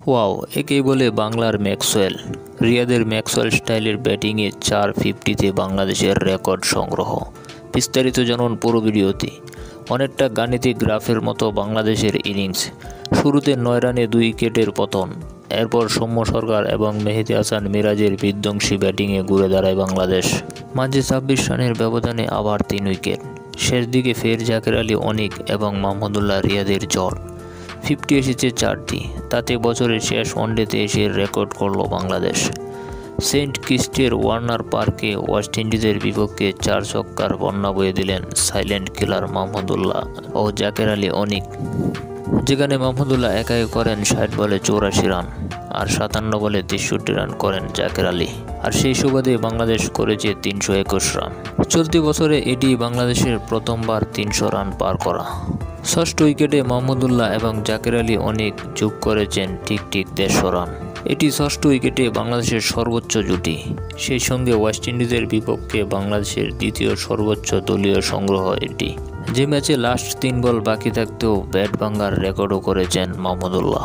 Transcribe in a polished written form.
Wow, একেই বলে বাংলার ম্যাক্সওয়েল। রিয়াদের ম্যাক্সওয়েল স্টাইলের ব্যাটিংয়ে 450-তে বাংলাদেশের রেকর্ড সংগ্রহ। বিস্তারিত জানুন পুরো ভিডিওতে। অনেকটা গাণিতিক গ্রাফের মতো বাংলাদেশের ইনিংস। শুরুতে 9 রানে 2 উইকেটের পতন। এরপর সৌম্য সরকার এবং মেহেদী হাসান মিরাজের বিধ্বংসী ব্যাটিংয়ে ঘুরে দাঁড়ায় বাংলাদেশ। মাঝে 26 রানের ব্যবধানে আবার 3 উইকেট। শেষ দিকে ফের জাকের আলী অনিক এবং মাহমুদুল্লাহ রিয়াদের জট। 50 এসেছে 4টি, তাতে বছরের শেষ ওয়ানডেতে এসে রেকর্ড করল বাংলাদেশ। সেন্ট কিস্টের ওয়ার্নার পার্কে ওয়েস্ট ইন্ডিজের বিপক্ষে 4 ছক্কার বন্যা বয়ে দিলেন সাইলেন্ট কিলার মাহমুদুল্লাহ ও জাকের আলী অনিক, যেখানে মাহমুদুল্লাহ একাই করেন 60 বলে 84 রান আর 57 বলে 63 রান করেন জাকের আলী। আর সেই সুবাদে বাংলাদেশ করেছে 321 রান। চলতি বছরে এটি বাংলাদেশের প্রথমবার 300 রান পার করা। ষষ্ঠ উইকেটে মাহমুদুল্লাহ এবং জাকের আলী অনিক যোগ করেছেন ঠিক 150 রান। এটি ষষ্ঠ উইকেটে বাংলাদেশের সর্বোচ্চ জুটি। সেই সঙ্গে ওয়েস্ট ইন্ডিজের বিপক্ষে বাংলাদেশের দ্বিতীয় সর্বোচ্চ দলীয় সংগ্রহ এটি, যে ম্যাচে লাস্ট 3 বল বাকি থাকতেও ব্যাট ভাঙার রেকর্ডও করেছেন মাহমুদুল্লাহ।